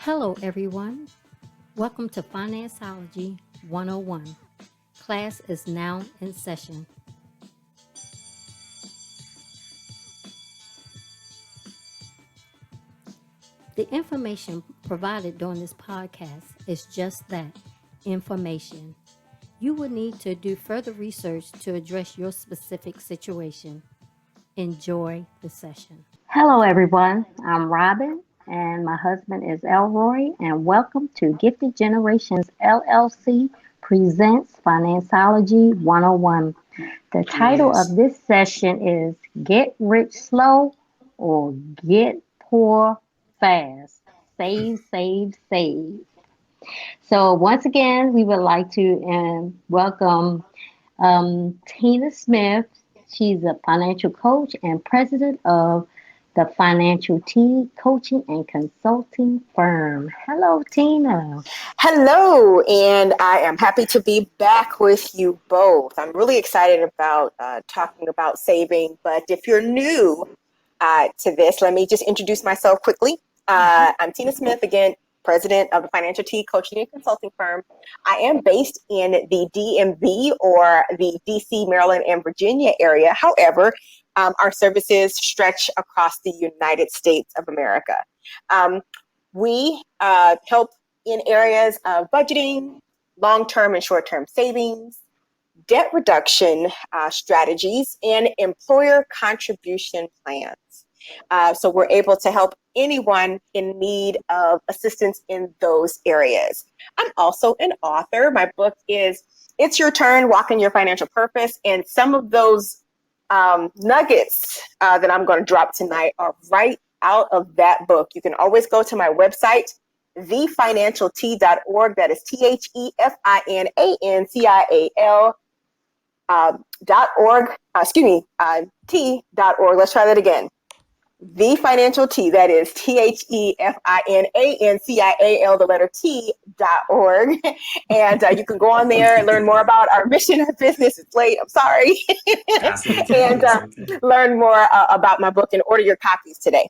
Hello, everyone. Welcome to FinanceOlogy 101. Class is now in session. The information provided during this podcast is just that, information. You will need to do further research to address your specific situation. Enjoy the session. Hello, everyone. I'm Robin, and my husband is Elroy, and welcome to Gifted Generations LLC presents Financeology 101. The title Yes. of this session is Get Rich Slow or Get Poor Fast. Save, save, save. So, once again, we would like to welcome Tina Smith. She's a financial coach and president of the Financial T Coaching and Consulting Firm. Hello, Tina. Hello, and I am happy to be back with you both. I'm really excited about talking about saving, but if you're new to this, let me just introduce myself quickly. I'm Tina Smith, again, president of the Financial T Coaching and Consulting Firm. I am based in the DMV or the DC, Maryland, and Virginia area. However, our services stretch across the United States of America. We help in areas of budgeting, long-term and short-term savings, debt reduction strategies, and employer contribution plans. So we're able to help anyone in need of assistance in those areas. I'm also an author. My book is It's Your Turn, Walking Your Financial Purpose. And some of those nuggets that I'm going to drop tonight are right out of that book. You can always go to my website, thefinancialt.org. That is TheFinancial.org. T.org. Let's try that again. The Financial T, that is TheFinancial, the letter T.org. And you can go on there and learn more about our mission, our business. It's late, I'm sorry. That's okay. And That's okay. learn more about my book and order your copies today.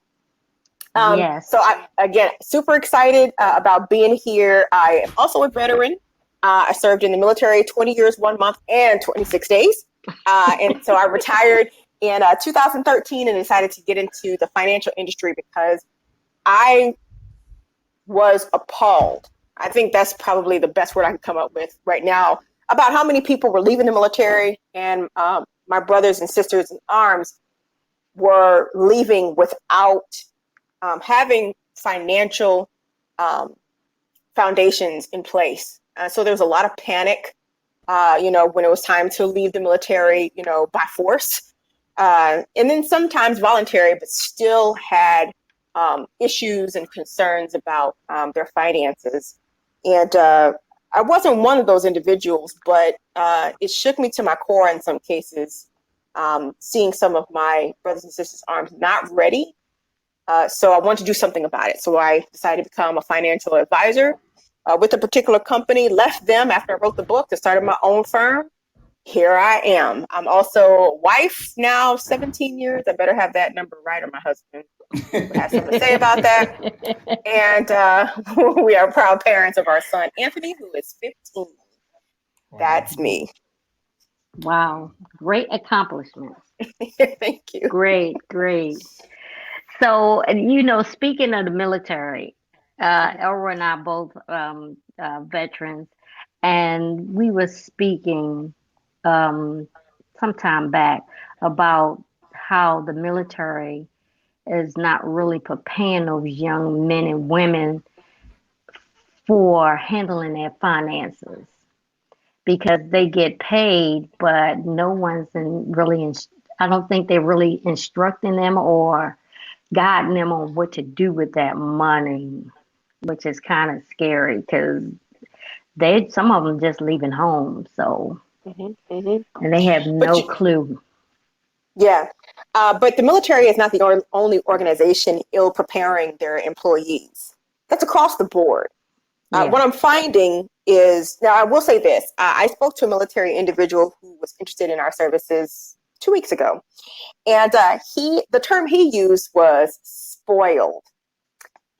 Yes. So again, super excited about being here. I am also a veteran. I served in the military 20 years, 1 month, and 26 days. And so I retired in 2013 and decided to get into the financial industry because I was appalled. I think that's probably the best word I can come up with right now about how many people were leaving the military, and my brothers and sisters in arms were leaving without having financial foundations in place. So there was a lot of panic, when it was time to leave the military, by force. And then sometimes voluntary, but still had issues and concerns about their finances. And I wasn't one of those individuals, but it shook me to my core in some cases, seeing some of my brothers and sisters' arms not ready. So I wanted to do something about it. So I decided to become a financial advisor with a particular company, left them after I wrote the book to start my own firm. Here I am. I'm also a wife now, 17 years. I better have that number right, or my husband would have something to say about that. And we are proud parents of our son, Anthony, who is 15. That's me. Wow. Great accomplishments. Thank you. Great, great. So, speaking of the military, Elroy and I are both veterans, and we were speaking some time back about how the military is not really preparing those young men and women for handling their finances because they get paid, but no one's I don't think they're really instructing them or guiding them on what to do with that money, which is kind of scary because some of them just leaving home, so and they have no clue. Yeah, but the military is not the only organization ill preparing their employees. That's across the board. Yeah. What I'm finding is, now I will say this, I spoke to a military individual who was interested in our services 2 weeks ago. And the term he used was spoiled.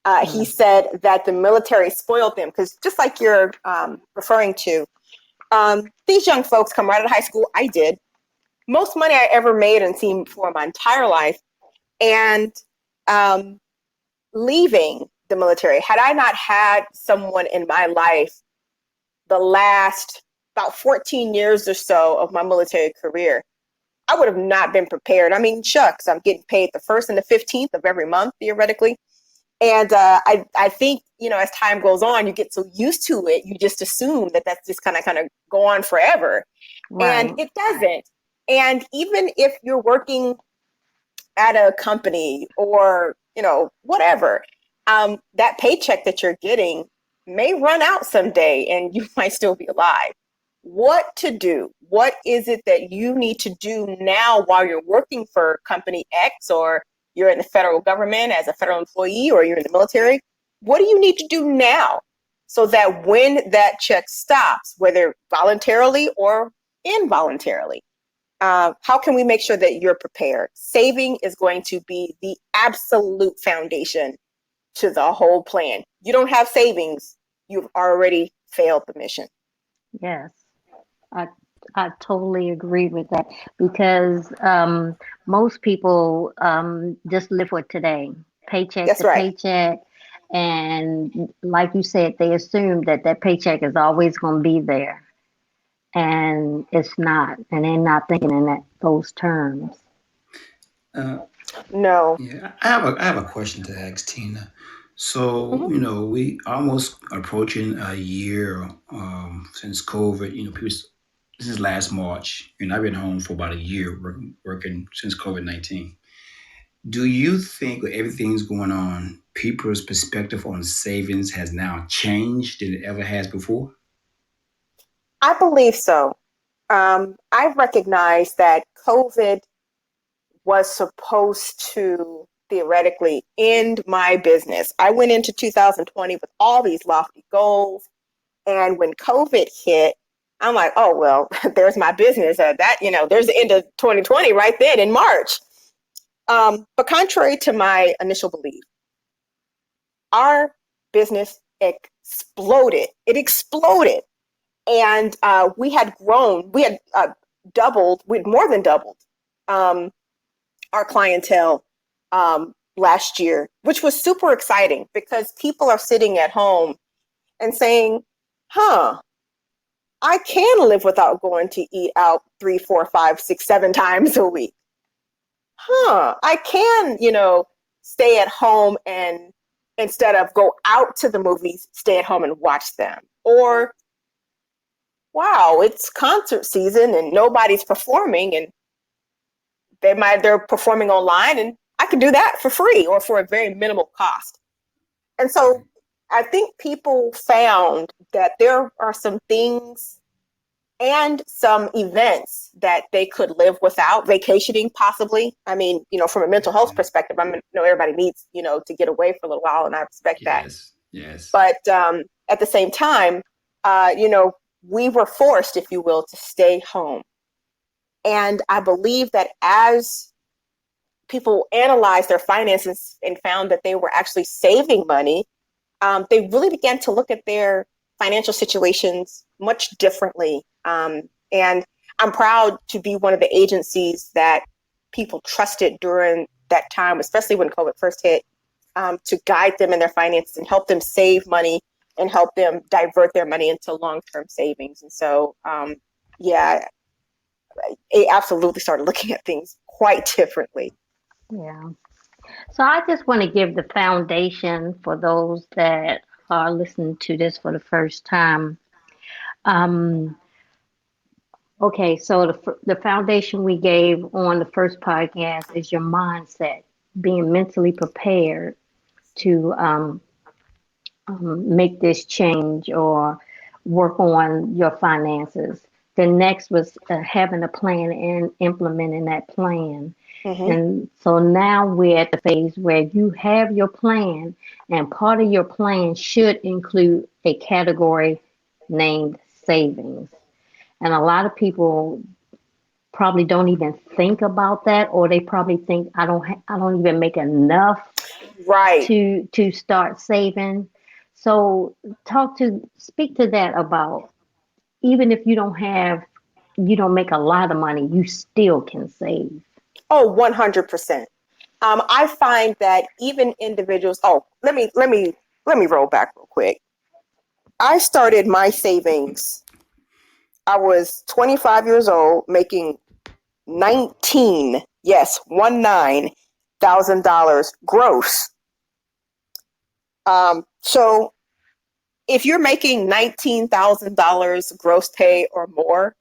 He Mm. said that the military spoiled them because just like you're referring to, these young folks come right out of high school. I did. Most money I ever made and seen for my entire life. And um, leaving the military, had I not had someone in my life the last about 14 years or so of my military career, I would have not been prepared. I mean, shucks, I'm getting paid the 1st and the 15th of every month, theoretically. And I think, as time goes on, you get so used to it, you just assume that that's just kind of go on forever. And Right. it doesn't. And even if you're working at a company or, whatever, that paycheck that you're getting may run out someday and you might still be alive. What to do? What is it that you need to do now while you're working for company X, or you're in the federal government as a federal employee, or you're in the military? What do you need to do now so that when that check stops, whether voluntarily or involuntarily, how can we make sure that you're prepared? Saving is going to be the absolute foundation to the whole plan. You don't have savings, you've already failed the mission. Yes. I I totally agree with that because most people just live for today, paycheck That's to right. paycheck, and like you said, they assume that that paycheck is always going to be there, and it's not, and they're not thinking in those terms. Uh, No. yeah, I have a question to ask Tina. So, Mhm. we almost approaching a year since COVID. People, this is last March, and I've been home for about a year working since COVID-19. Do you think with everything's going on, people's perspective on savings has now changed than it ever has before? I believe so. I recognize that COVID was supposed to theoretically end my business. I went into 2020 with all these lofty goals. And when COVID hit, I'm like, oh, well, there's my business. There's the end of 2020 right then in March. But contrary to my initial belief, our business exploded. It exploded. And we had grown, we had doubled, we'd more than doubled um, our clientele last year, which was super exciting because people are sitting at home and saying, huh, I can live without going to eat out 3, 4, 5, 6, 7 times a week. I can, stay at home and instead of go out to the movies, stay at home and watch them. Or, wow, it's concert season and nobody's performing and they're performing online and I can do that for free or for a very minimal cost. And so I think people found that there are some things and some events that they could live without, vacationing possibly. I mean, from a mental health Mhm. perspective, everybody needs, to get away for a little while, and I respect that. Yes, yes. But at the same time, we were forced, if you will, to stay home. And I believe that as people analyzed their finances and found that they were actually saving money, they really began to look at their financial situations much differently. And I'm proud to be one of the agencies that people trusted during that time, especially when COVID first hit, to guide them in their finances and help them save money and help them divert their money into long-term savings. And so, yeah, I absolutely started looking at things quite differently. Yeah. So I just want to give the foundation for those that are listening to this for the first time. Um, okay, so the foundation we gave on the first podcast is your mindset, being mentally prepared to make this change or work on your finances. The next was having a plan and implementing that plan. Mm-hmm. And so now we're at the phase where you have your plan, and part of your plan should include a category named savings. And a lot of people probably don't even think about that, or they probably think I don't even make enough Right. to start saving. So speak to that about, even if you don't make a lot of money, you still can save. Oh, 100%. I find that even individuals, oh, let me roll back real quick. I started my savings. I was 25 years old, making 19, yes, 19,000 dollars gross. So if you're making $19,000 gross pay or more,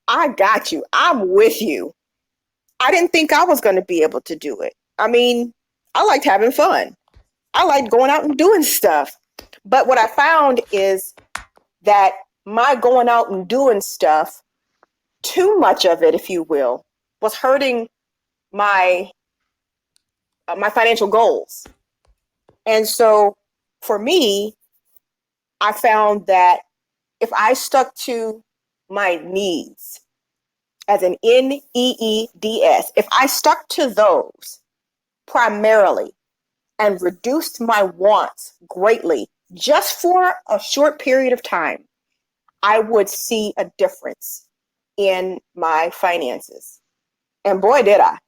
I got you. I'm with you. I didn't think I was going to be able to do it. I mean, I liked having fun. I liked going out and doing stuff. But what I found is that my going out and doing stuff, too much of it, if you will, was hurting my my financial goals. And so for me, I found that if I stuck to my needs, as an NEEDS, if I stuck to those primarily and reduced my wants greatly just for a short period of time, I would see a difference in my finances. And boy, did I.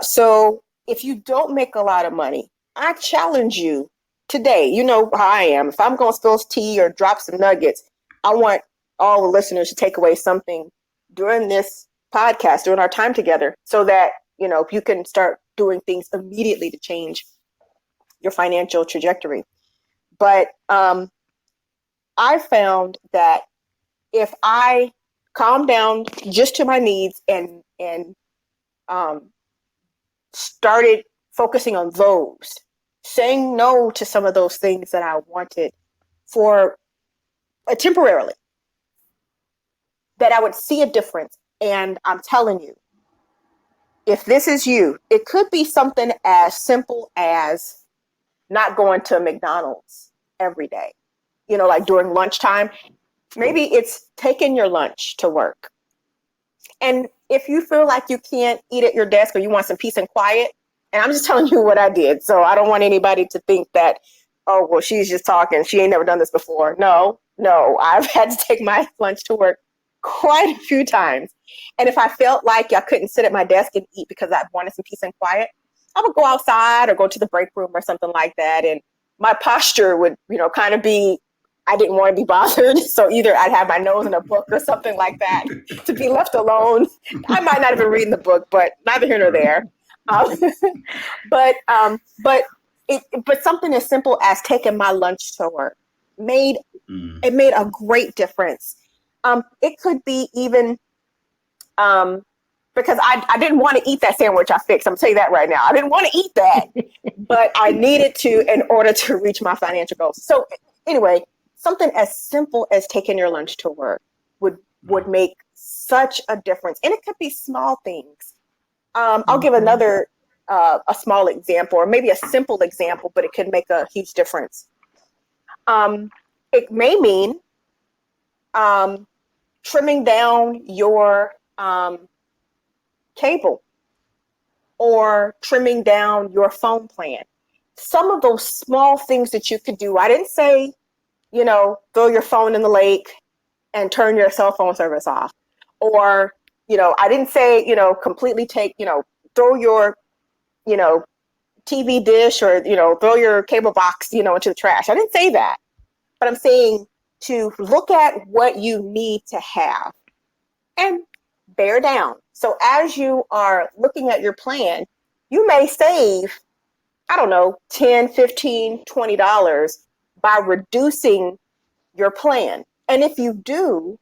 So if you don't make a lot of money, I challenge you today. You know how I am. If I'm going to spill tea or drop some nuggets, I want all the listeners to take away something during this podcast, during our time together, so that, you know, you can start doing things immediately to change your financial trajectory. But I found that if I calm down just to my needs and um, started focusing on those, saying no to some of those things that I wanted for temporarily, that I would see a difference. And I'm telling you, if this is you, it could be something as simple as not going to McDonald's every day, you know, like during lunchtime. Maybe it's taking your lunch to work. And if you feel like you can't eat at your desk or you want some peace and quiet, and I'm just telling you what I did, so I don't want anybody to think that, oh, well, she's just talking. She ain't never done this before. No, I've had to take my lunch to work quite a few times. And if I felt like I couldn't sit at my desk and eat because I wanted some peace and quiet, I would go outside or go to the break room or something like that. And my posture would, you know, kind of be, I didn't want to be bothered. So either I'd have my nose in a book or something like that to be left alone. I might not have been reading the book, but neither here nor there. Um, but something as simple as taking my lunch to work made a great difference. It could be even because I didn't want to eat that sandwich I fixed. I'm gonna tell you that right now. I didn't want to eat that, but I needed to in order to reach my financial goals. So anyway, something as simple as taking your lunch to work would make such a difference. And it could be small things. I'll give another a small example, or maybe a simple example, but it could make a huge difference. It may mean trimming down your cable or trimming down your phone plan. Some of those small things that you could do. I didn't say, you know, throw your phone in the lake and turn your cell phone service off. Or, you know, I didn't say, you know, completely take, you know, throw your, you know, TV dish or, you know, throw your cable box, you know, into the trash. I didn't say that. But I'm saying to look at what you need to have and bear down. So as you are looking at your plan, you may save, I don't know, $10, $15, $20 by reducing your plan. And if you do,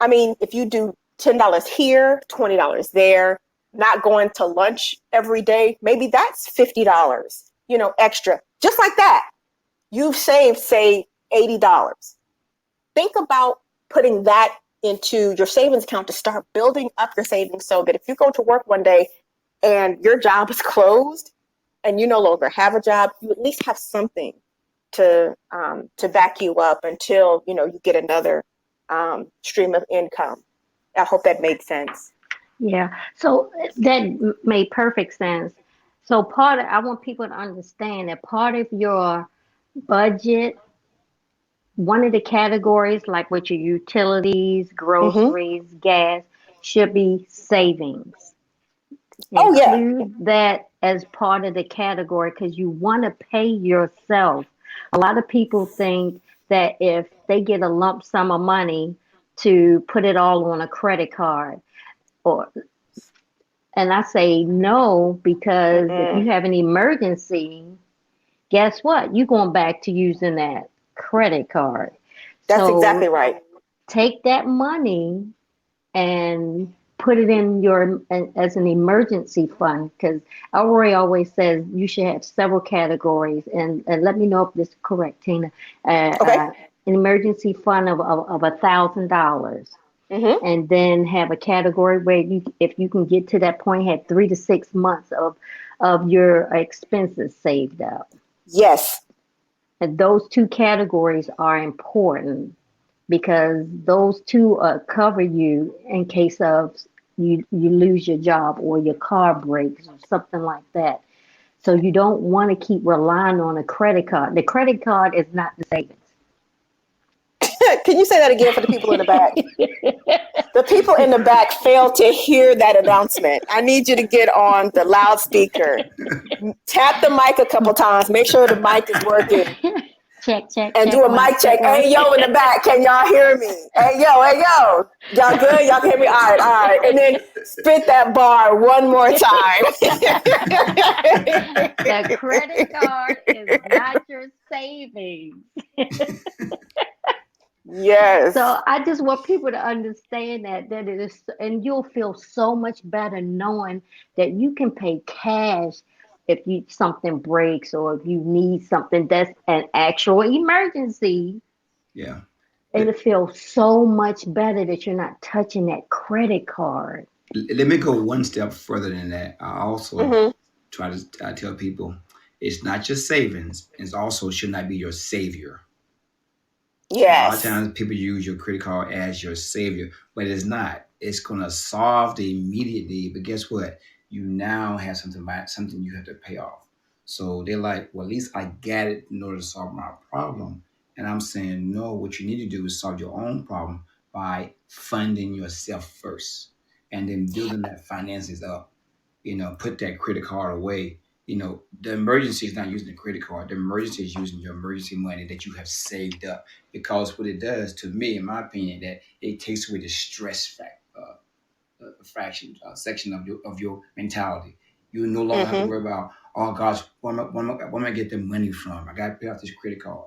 I mean, if you do $10 here, $20 there, not going to lunch every day, maybe that's $50, you know, extra. Just like that, you've saved, say, $80. Think about putting that into your savings account to start building up your savings so that if you go to work one day and your job is closed and you no longer have a job, you at least have something to back you up until, you know, you get another stream of income. I hope that made sense. Yeah. So that made perfect sense. So I want people to understand that part of your budget, one of the categories, like with your utilities, Mm-hmm. groceries, gas, should be savings. Oh yeah. Include that as part of the category because you want to pay yourself. A lot of people think that if they get a lump sum of money to put it all on a credit card, or and I say no, because if you Mm-mm. have an emergency, guess what? You're going back to using that credit card. That's exactly So right. take that money and put it in your as an emergency fund because Elroy always says you should have several categories and let me know if this is correct, Tina. Okay. An emergency fund of $1,000 Mm-hmm. and then have a category where you if you can get to that point have 3 to 6 months of your expenses saved up. Yes. And those two categories are important because those two cover you in case of you lose your job or your car breaks or something like that. So you don't want to keep relying on a credit card. The credit card is not the savings. Can you say that again for the people in the back? The people in the back failed to hear that announcement. I need you to get on the loudspeaker. Tap the mic a couple times. Make sure the mic is working. Check, check, And do check, a one, mic check, check. one. Hey, yo, in the back. Can y'all hear me? Hey, yo, hey, yo. Y'all good? Y'all can hear me? All right, all right. And then spit that bar one more time. The credit card is not your savings. Yes. So I just want people to understand that it is, and you'll feel so much better knowing that you can pay cash if you something breaks or if you need something that's an actual emergency. Yeah. It'll feel so much better that you're not touching that credit card. Let me go one step further than that. I also Mm-hmm. try to tell people it's not your savings. It's also should not be your savior. A lot of Yes. times people use your credit card as your savior, but it's not. It's gonna solve the immediate need, but guess what? You now have something you have to pay off. So they're like, well, at least I got it in order to solve my problem. And I'm saying, no, what you need to do is solve your own problem by funding yourself first and then building that finances up. Put that credit card away. The emergency is not using the credit card. The emergency is using your emergency money that you have saved up. Because what it does, to me, in my opinion, that it takes away the stress fraction section of your mentality. You no longer have to Mm-hmm. worry about, oh gosh, where am I get the money from? I got to pay off this credit card.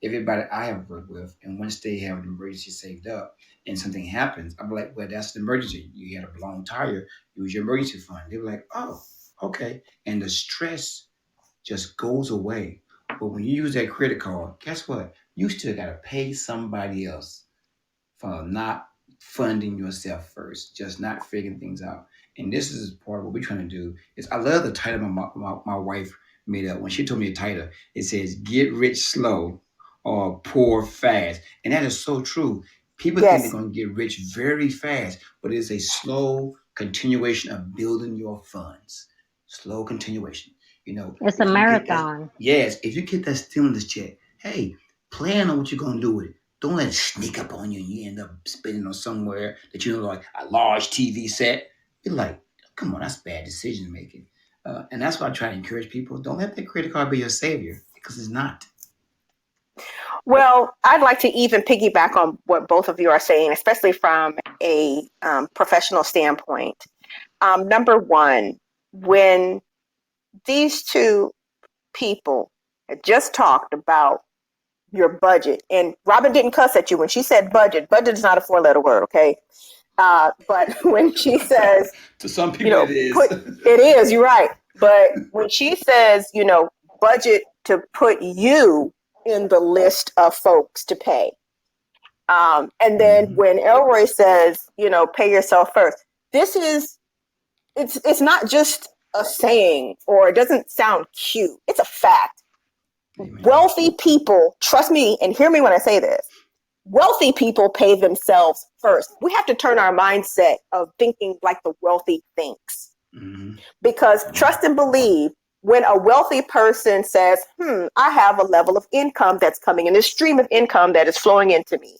Everybody I have worked with, and once they have an emergency saved up and something happens, I'm like, well, that's an emergency. You had a blown tire, use your emergency fund. They were like, oh, okay. And the stress just goes away. But when you use that credit card, guess what? You still got to pay somebody else for not funding yourself first, just not figuring things out. And this is part of what we're trying to do. Is I love the title my wife made up when she told me the title. It says "Get Rich Slow" or "Poor Fast," and that is so true. People think they're Yes. going to get rich very fast, but it's a slow continuation of building your funds. Slow continuation. It's a If you get that, marathon. yes, if you get that stimulus check, hey, plan on what you're going to do with it. Don't let it sneak up on you and you end up spending on somewhere that you know, like a large TV set. You're like, come on, that's bad decision making. And that's why I try to encourage people. Don't let that credit card be your savior because it's not. Well, I'd like to even piggyback on what both of you are saying, especially from a professional standpoint. Number one, when these two people had just talked about your budget, and Robin didn't cuss at you when she said budget. Budget is not a four-letter word, okay? But when she says, To some people, it is. put it is, you're right. But when she says, budget to put you in the list of folks to pay. And then Mhm. when Elroy says, pay yourself first, this is it's not just a saying or it doesn't sound cute. It's a fact. Amen. Wealthy people, trust me and hear me when I say this. Wealthy people pay themselves first. We have to turn our mindset of thinking like the wealthy thinks. Hmm. Because trust and believe, when a wealthy person says, I have a level of income that's coming in, this stream of income that is flowing into me,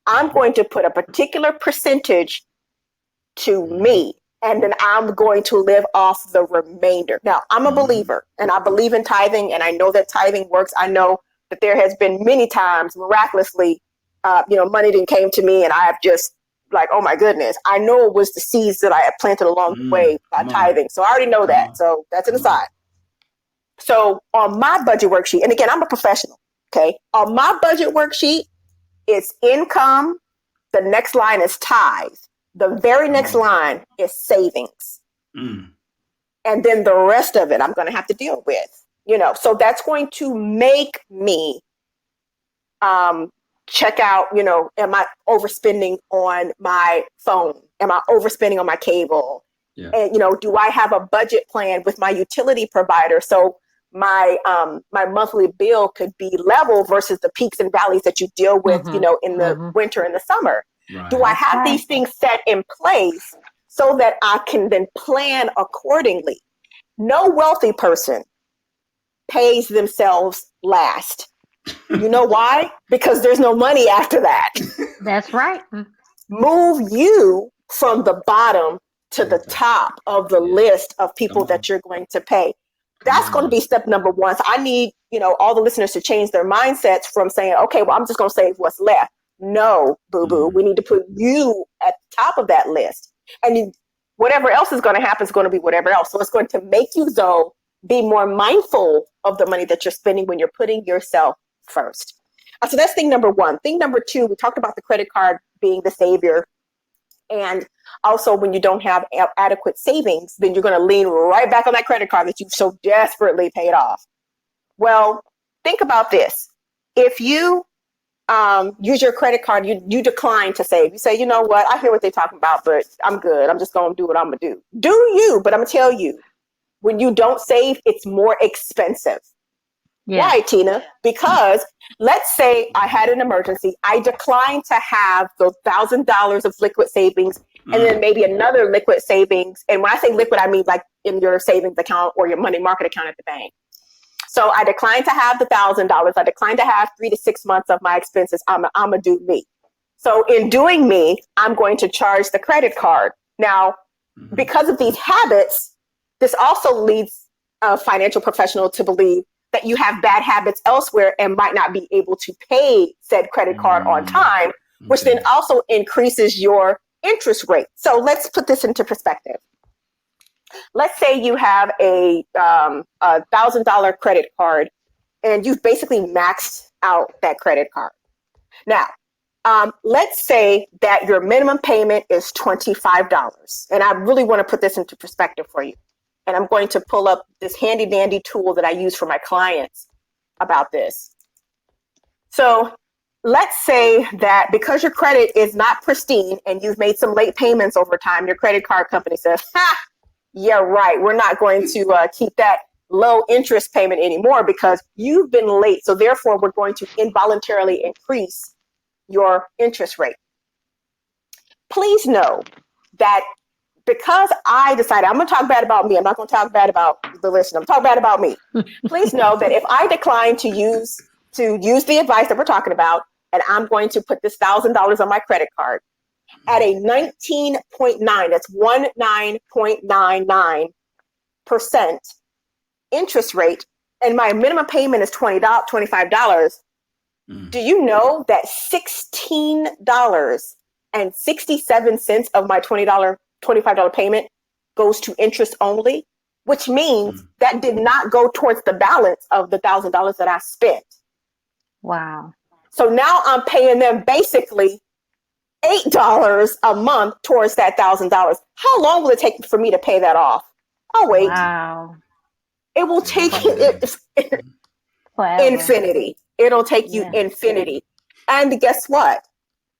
I'm going to put a particular percentage to me, and then I'm going to live off the remainder. Now, I'm a believer, and I believe in tithing, and I know that tithing works. I know that there has been many times, miraculously, money didn't came to me, and I have just like, oh my goodness, I know it was the seeds that I had planted along the way by tithing. So I already know that. So that's an aside. So on my budget worksheet, and again, I'm a professional, okay? On my budget worksheet, it's income. The next line is tithes. The very next line is savings. And then the rest of it, I'm going to have to deal with, so that's going to make me check out, am I overspending on my phone? Am I overspending on my cable? Yeah. And, do I have a budget plan with my utility provider? So my monthly bill could be level versus the peaks and valleys that you deal with, in the winter and the summer. Right. Do I have these things set in place so that I can then plan accordingly? No wealthy person pays themselves last. You know why? Because there's no money after that. That's right. Move you from the bottom to the top of the list of people that you're going to pay. That's going to be step number one. So I need, all the listeners to change their mindsets from saying, okay, well, I'm just going to save what's left. No, boo-boo. We need to put you at the top of that list. And whatever else is going to happen is going to be whatever else. So it's going to make you, though, be more mindful of the money that you're spending when you're putting yourself first. So that's thing number one. Thing number two, we talked about the credit card being the savior. And also when you don't have adequate savings, then you're going to lean right back on that credit card that you've so desperately paid off. Well, think about this. If you use your credit card, you decline to save. You say, you know what, I hear what they're talking about, but I'm good. I'm just going to do what I'm going to do. Do you, but I'm going to tell you, when you don't save, it's more expensive. Yeah. Why, Tina? Because let's say I had an emergency. I declined to have the $1,000 of liquid savings and then maybe another liquid savings. And when I say liquid, I mean like in your savings account or your money market account at the bank. So I declined to have the $1,000. I declined to have 3 to 6 months of my expenses. I'm going to do me. So in doing me, I'm going to charge the credit card. Now, because of these habits, this also leads a financial professional to believe that you have bad habits elsewhere and might not be able to pay said credit card on time, which then also increases your interest rate. So let's put this into perspective. Let's say you have a $1,000 credit card and you've basically maxed out that credit card. Now, let's say that your minimum payment is $25. And I really want to put this into perspective for you. And I'm going to pull up this handy dandy tool that I use for my clients about this. So let's say that because your credit is not pristine and you've made some late payments over time, your credit card company says, yeah, right, we're not going to keep that low interest payment anymore because you've been late. So therefore, we're going to involuntarily increase your interest rate. Please know that because I decided, I'm going to talk bad about me. I'm not going to talk bad about the listener. I'm talking bad about me. Please know that if I decline to use the advice that we're talking about, and I'm going to put this $1,000 on my credit card at a 19.9, that's 19.99% interest rate, and my minimum payment is $25. Do you know that $16.67 of my $25 payment goes to interest only, which means that did not go towards the balance of the $1,000 that I spent. Wow. So now I'm paying them basically $8 a month towards that $1,000. How long will it take for me to pay that off? Oh, wait. Wow. It will take infinity. It'll take you infinity. And guess what?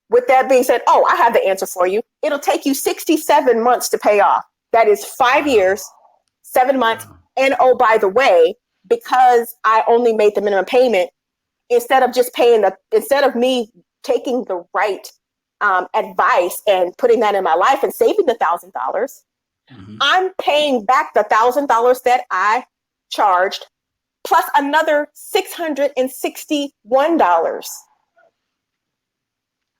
With that being said, I have the answer for you. It'll take you 67 months to pay off. That is 5 years, 7 months. And by the way, because I only made the minimum payment, instead of me taking the right advice and putting that in my life and saving the $1,000, I'm paying back the $1,000 that I charged plus another $661.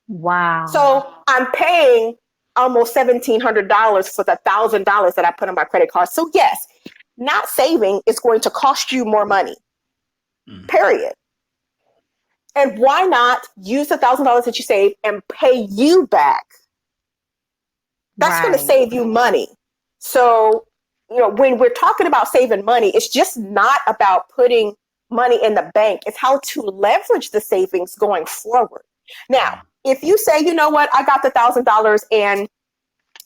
Wow. So I'm paying almost $1,700 for the $1,000 that I put on my credit card. So yes, not saving is going to cost you more money, period. And why not use the $1,000 that you save and pay you back? That's going to save you money. So, when we're talking about saving money, it's just not about putting money in the bank. It's how to leverage the savings going forward. Now, if you say, you know what, I got the $1,000 and,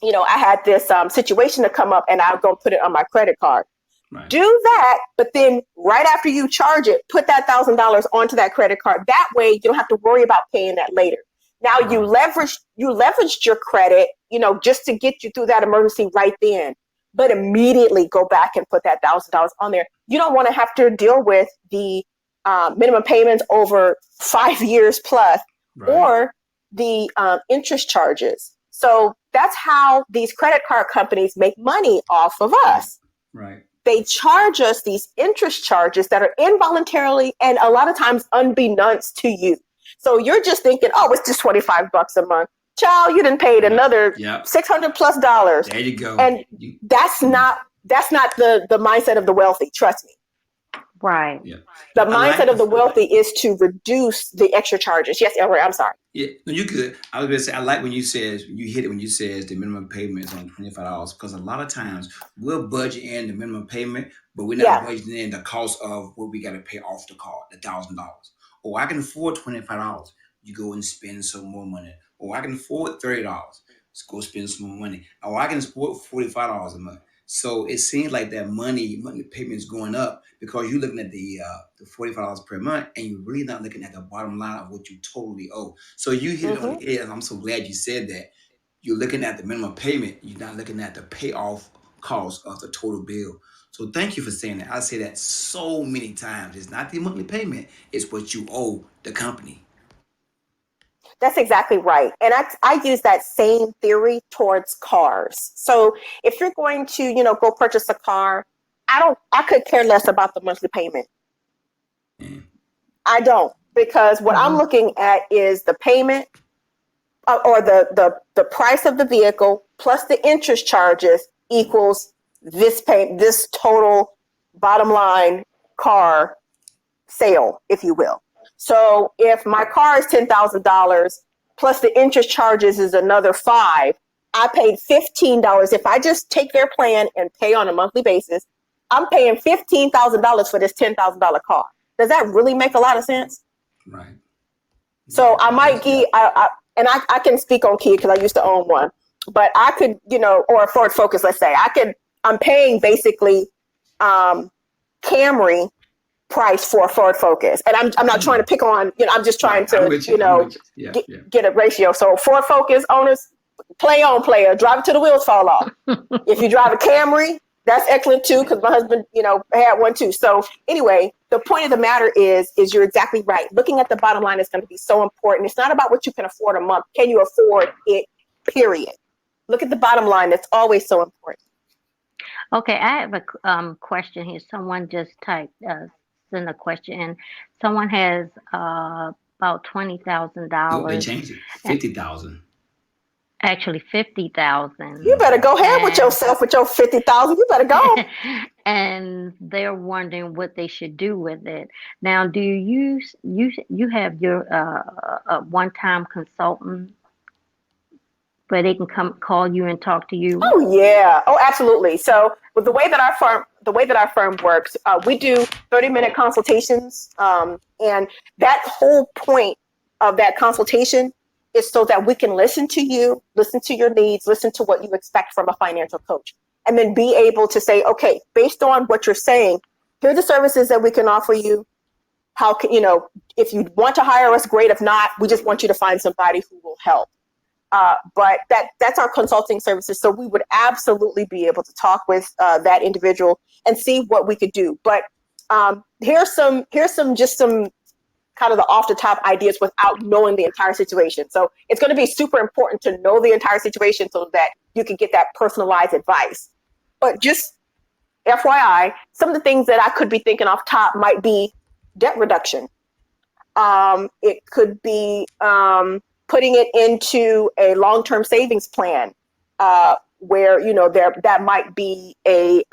I had this situation to come up and I'm going to put it on my credit card. Right. Do that, but then right after you charge it, put that $1,000 onto that credit card. That way you don't have to worry about paying that later. Now you leveraged your credit, just to get you through that emergency right then, but immediately go back and put that $1,000 on there. You don't want to have to deal with the minimum payments over 5 years plus, right, or the interest charges. So that's how these credit card companies make money off of us. Right. They charge us these interest charges that are involuntarily and a lot of times unbeknownst to you. So you're just thinking, oh, it's just $25 a month. Child, you done paid another $600 plus. There you go. And that's not the mindset of the wealthy. Trust me. Right. Yeah. The mindset of the wealthy is to reduce the extra charges. Yes, Elroy, I'm sorry. Yeah, no, you good. I was gonna say I like when you said the minimum payment is on $25 because a lot of times we'll budget in the minimum payment, but we're not budgeting in the cost of what we got to pay off the card, the $1,000. Or I can afford $25. You go and spend some more money. Or I can afford $30. Let's go spend some more money. Or I can afford $45 a month. So it seems like that monthly payment is going up because you're looking at the $45 per month and you're really not looking at the bottom line of what you totally owe. So you hit it on the head. I'm so glad you said that. You're looking at the minimum payment. You're not looking at the payoff cost of the total bill. So thank you for saying that. I say that so many times. It's not the monthly payment. It's what you owe the company. That's exactly right. And I use that same theory towards cars. So if you're going to, go purchase a car, I could care less about the monthly payment. I don't, because what I'm looking at is the payment or the price of the vehicle plus the interest charges equals this total bottom line car sale, if you will. So if my car is $10,000 plus the interest charges is another $5,000, I paid $15. If I just take their plan and pay on a monthly basis, I'm paying $15,000 for this $10,000 car. Does that really make a lot of sense? Right. So I might give, I can speak on Kia because I used to own one, but I could, or a Ford Focus, let's say, I'm paying basically Camry price for a Ford Focus. And I'm not trying to pick on, I'm just trying to, get a ratio. So Ford Focus owners, play on, player, drive it till the wheels fall off. If you drive a Camry, that's excellent too, because my husband, had one too. So anyway, the point of the matter is you're exactly right. Looking at the bottom line is going to be so important. It's not about what you can afford a month. Can you afford it, period? Look at the bottom line. That's always so important. Okay, I have a question here. Someone just typed send a question in. Someone has about $20,000. They changed it. 50,000. Actually, 50,000. You better go ahead with yourself with your 50,000. You better go. And they're wondering what they should do with it. Now, do you have your one-time consultant where they can come call you and talk to you? Oh yeah. Oh, absolutely. So with the way that our firm works, we do 30-minute consultations, and that whole point of that consultation is so that we can listen to you, listen to your needs, listen to what you expect from a financial coach, and then be able to say, okay, based on what you're saying, here are the services that we can offer you. How can, if you want to hire us, great. If not, we just want you to find somebody who will help. But that's our consulting services. So we would absolutely be able to talk with that individual and see what we could do. But here's some kind of the off the top ideas without knowing the entire situation. So it's going to be super important to know the entire situation so that you can get that personalized advice. But just FYI, some of the things that I could be thinking off top might be debt reduction. It could be putting it into a long-term savings plan, where that might be a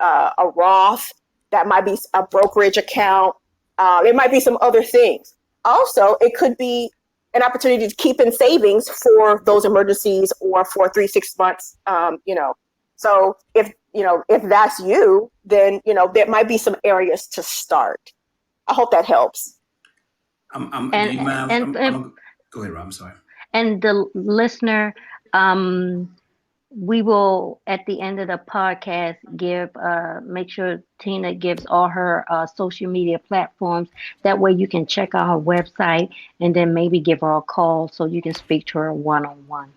Roth, that might be a brokerage account. It might be some other things. Also, it could be an opportunity to keep in savings for those emergencies or for 3-6 months. So if that's you, then there might be some areas to start. I hope that helps. Do you mind? Go ahead, Rob. I'm sorry. And the listener, we will at the end of the podcast make sure Tina gives all her social media platforms. That way you can check out her website and then maybe give her a call so you can speak to her one-on-one.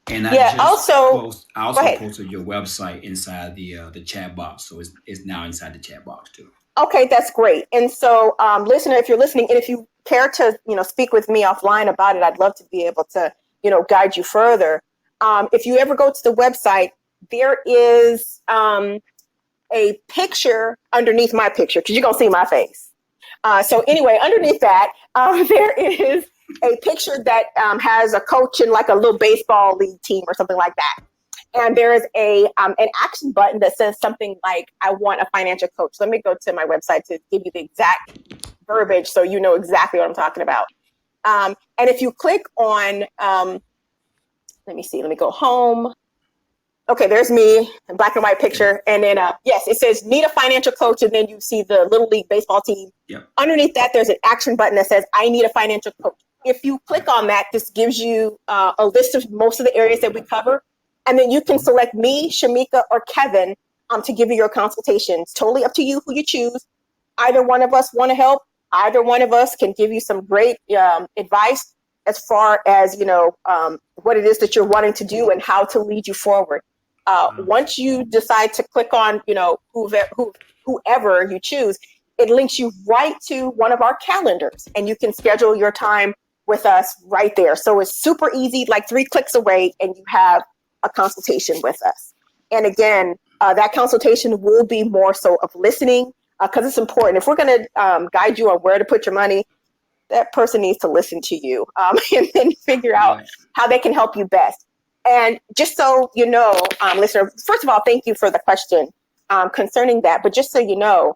And I posted your website inside the chat box, so it's now inside the chat box too. Okay, that's great. And so, listener, if you're listening, and if you care to speak with me offline about it, I'd love to be able to guide you further. If you ever go to the website, there is a picture underneath my picture, because you're gonna see my face. So anyway, underneath that, there is a picture that has a coach in like a little baseball league team or something like that. And there is an action button that says something like, I want a financial coach. Let me go to my website to give you the exact verbiage so you know exactly what I'm talking about. And if you click on, let me go home. Okay, there's me, a black and white picture. And then, yes, it says need a financial coach. And then you see the Little League baseball team. Yep. Underneath that, there's an action button that says, I need a financial coach. If you click on that, this gives you a list of most of the areas that we cover. And then you can select me, Shamika, or Kevin to give you your consultation. It's totally up to you who you choose. Either one of us want to help. Either one of us can give you some great advice as far as, what it is that you're wanting to do and how to lead you forward. Once you decide to click on, whoever you choose, it links you right to one of our calendars and you can schedule your time with us right there. So it's super easy, like 3 clicks away, and you have a consultation with us. And again, that consultation will be more so of listening, because it's important. If we're going to guide you on where to put your money, that person needs to listen to you and then figure out how they can help you best. And just so you know, listener, first of all, thank you for the question concerning that. But just so you know,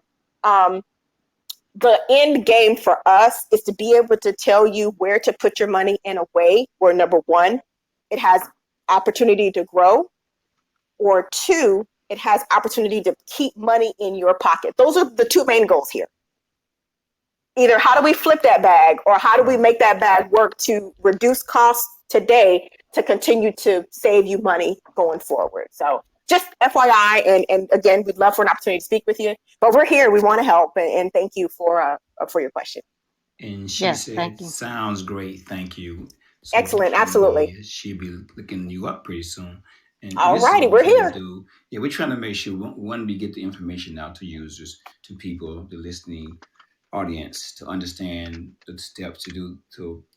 the end game for us is to be able to tell you where to put your money in a way where, number one, it has opportunity to grow, or 2, it has opportunity to keep money in your pocket. Those are the 2 main goals here. Either how do we flip that bag, or how do we make that bag work to reduce costs today to continue to save you money going forward. So just FYI, and again, we'd love for an opportunity to speak with you, but we're here. We want to help, and thank you for your question. And she said, sounds great. Thank you. So excellent. Absolutely. She'll be looking you up pretty soon. And all righty, we're here. We're trying to make sure, one, we get the information out to users, to people, the listening audience, to understand the steps to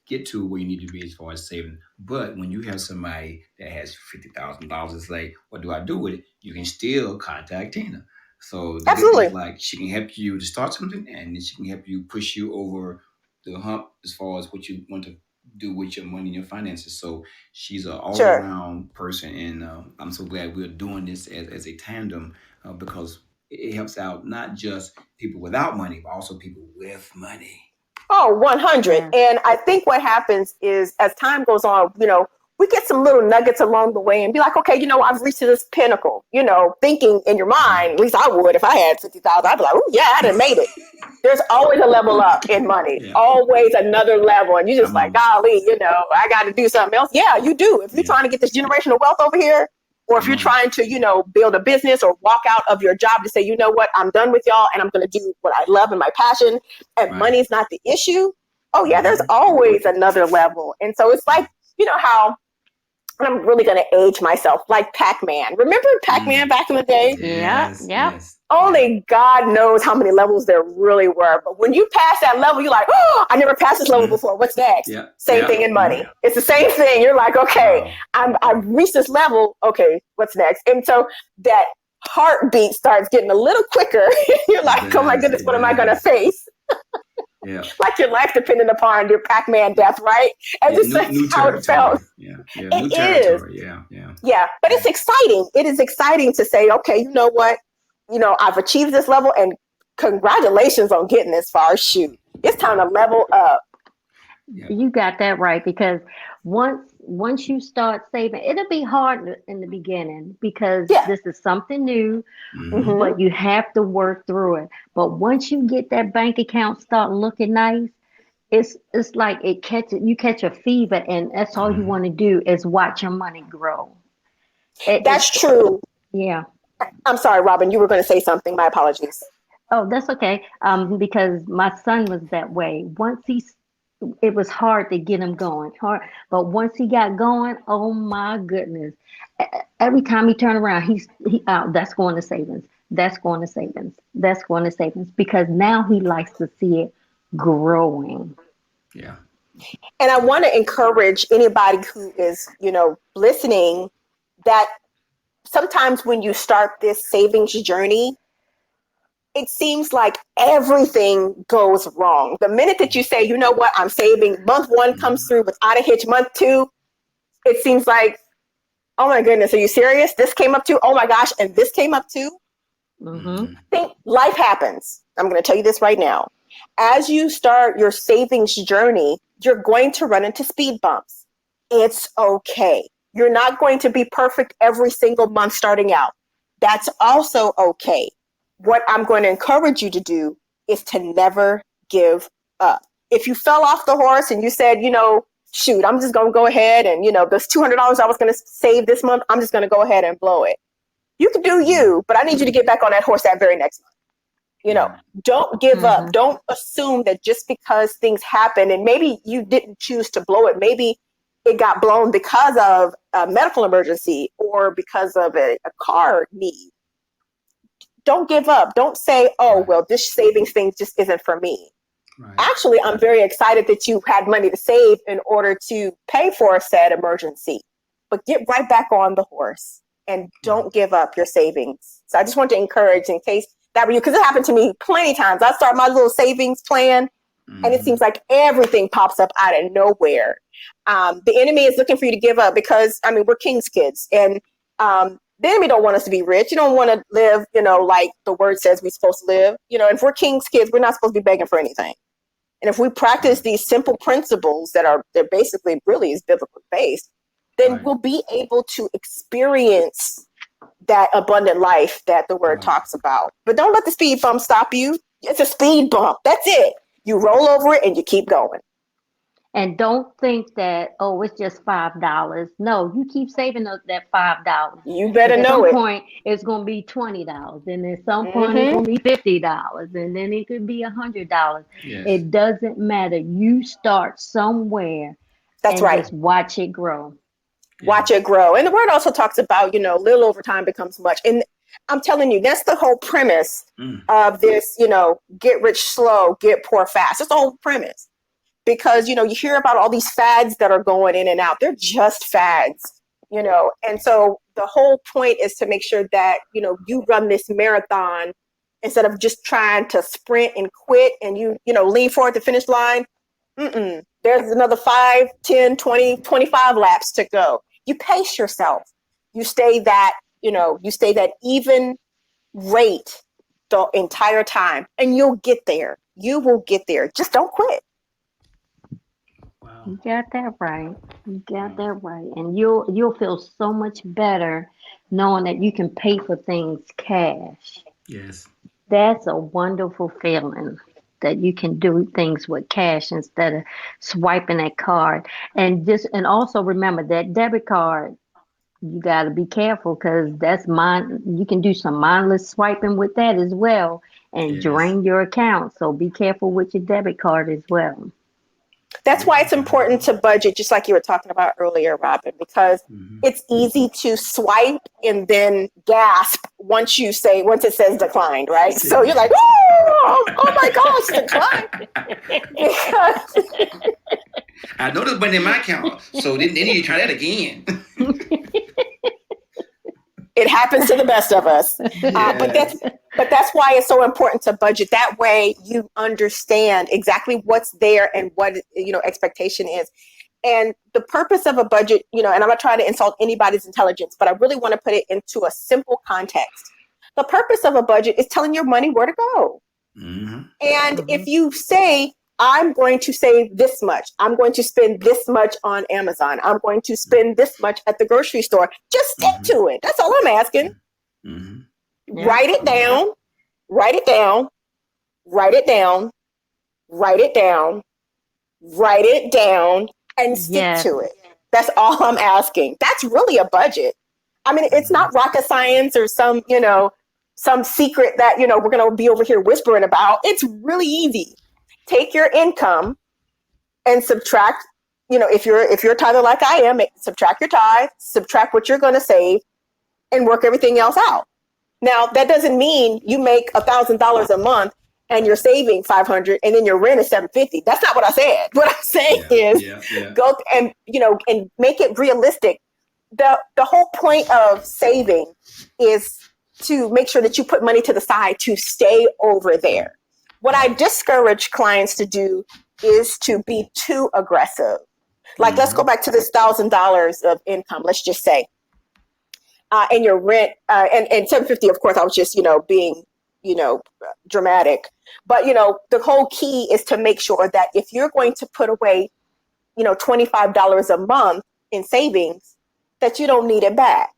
get to where you need to be as far as saving. But when you have somebody that has $50,000, it's like, what do I do with it? You can still contact Tina. So absolutely, like she can help you to start something, and then she can help you push you over the hump as far as what you want to do with your money and your finances. So she's an all-around person, and I'm so glad we're doing this as a tandem because it helps out not just people without money, but also people with money. Oh, 100. And I think what happens is, as time goes on, we get some little nuggets along the way and be like, okay, I've reached this pinnacle, thinking in your mind, at least I would, if I had 50,000, I'd be like, oh yeah, I done made it. There's always a level up in money, always another level. And you're just like, golly, I got to do something else. Yeah, you do. If you're trying to get this generational wealth over here, or if you're trying to, build a business or walk out of your job to say, you know what, I'm done with y'all and I'm going to do what I love and my passion, and money's not the issue. Oh yeah, there's always another level. And so it's like, how, and I'm really going to age myself, like Pac-Man. Remember Pac-Man back in the day? Yes. Only God knows how many levels there really were. But when you pass that level, you're like, oh, I never passed this level before. What's next? Same thing in money. It's the same thing. You're like, okay, I've reached this level. Okay, what's next? And so that heartbeat starts getting a little quicker. You're like, oh my goodness, what am I going to face? Yeah. Like your life depending upon your Pac-Man death, right? And Yeah, just that's new how it territory. felt. Yeah. New It is. territory. Yeah. Yeah, but it's exciting. It is exciting to say, okay, you know what? I've achieved this level, and congratulations on getting this far. Shoot, it's time to level up. Yeah. You got that right, because once you start saving, it'll be hard in the beginning because Yeah. this is something new, Mm-hmm. but you have to work through it. But once you get that bank account start looking nice, it's like you catch a fever, and that's all you want to do is watch your money grow. That's true. Yeah. I'm sorry, Robin, you were going to say something. My apologies. Oh, that's okay. Because my son was that way. It was hard to get him going. Hard, but once he got going, oh my goodness! Every time he turned around, that's going to savings. That's going to savings. That's going to savings. Because now he likes to see it growing. Yeah. And I want to encourage anybody who is, listening, that sometimes when you start this savings journey, it seems like everything goes wrong. The minute that you say, you know what, I'm saving, month one comes through without a hitch, month two, it seems like, oh my goodness, are you serious? This came up too? Oh my gosh, and this came up too? Mm-hmm. I think life happens. I'm going to tell you this right now. As you start your savings journey, you're going to run into speed bumps. It's okay. You're not going to be perfect every single month starting out. That's also okay. What I'm going to encourage you to do is to never give up. If you fell off the horse and you said, shoot, I'm just going to go ahead and, this $200 I was going to save this month, I'm just going to go ahead and blow it. You can do you, but I need you to get back on that horse that very next month. Don't give up. Don't assume that just because things happen, and maybe you didn't choose to blow it, maybe it got blown because of a medical emergency or because of a car need. Don't give up. Don't say, oh, well, this savings thing just isn't for me. Right. Actually, I'm very excited that you had money to save in order to pay for a said emergency. But get right back on the horse and don't give up your savings. So I just want to encourage, in case that were you, because it happened to me plenty of times. I start my little savings plan, and it seems like everything pops up out of nowhere. The enemy is looking for you to give up because, we're king's kids. And the enemy don't want us to be rich. You don't want to live, like the word says we're supposed to live. And if we're king's kids, we're not supposed to be begging for anything. And if we practice these simple principles they're basically really is biblically based, then we'll be able to experience that abundant life that the word talks about. But don't let the speed bump stop you. It's a speed bump. That's it. You roll over it and you keep going. And don't think that, oh, it's just $5. No, you keep saving that $5. You better know it. At some point, it's going to be $20. And at some point, it's going to be $50. And then it could be $100. Yes. It doesn't matter. You start somewhere. That's right. Just watch it grow. Watch it grow. And the word also talks about, little over time becomes much. And I'm telling you, that's the whole premise of this, get rich slow, get poor fast. That's the whole premise. Because, you hear about all these fads that are going in and out. They're just fads, And so the whole point is to make sure that, you run this marathon instead of just trying to sprint and quit and you lean forward the finish line. There's another 5, 10, 20, 25 laps to go. You pace yourself. You stay that even rate the entire time, and you'll get there. You will get there. Just don't quit. Wow. You got that right. You got that right. And you'll feel so much better knowing that you can pay for things cash. Yes. That's a wonderful feeling, that you can do things with cash instead of swiping that card. And also remember that debit card, you got to be careful because that's you can do some mindless swiping with that as well and drain your account. So be careful with your debit card as well. That's why it's important to budget, just like you were talking about earlier, Robin, because it's easy to swipe and then gasp once it says declined, right? So you're like, oh my gosh, declined. Because I know there's money in my account, so they need to try that again. It happens to the best of us. Yes. But that's why it's so important to budget. That way you understand exactly what's there and what, expectation is. And the purpose of a budget, and I'm not trying to insult anybody's intelligence, but I really want to put it into a simple context. The purpose of a budget is telling your money where to go. Mm-hmm. And if you say, I'm going to save this much, I'm going to spend this much on Amazon, I'm going to spend this much at the grocery store, just stick to it. That's all I'm asking. Write it down, write it down, write it down, write it down, write it down, and stick to it. That's all I'm asking. That's really a budget. I mean, it's not rocket science or some secret that, we're going to be over here whispering about. It's really easy. Take your income and subtract, if you're a tither like I am, subtract your tithe, subtract what you're going to save, and work everything else out. Now, that doesn't mean you make $1,000 a month and you're saving $500 and then your rent is $750. That's not what I said. What I'm saying is go and, and make it realistic. The whole point of saving is to make sure that you put money to the side to stay over there. What I discourage clients to do is to be too aggressive. Like, let's go back to this $1,000 of income, let's just say. And your rent, and $750, of course, I was just, being, dramatic. But, the whole key is to make sure that if you're going to put away, $25 a month in savings, that you don't need it back.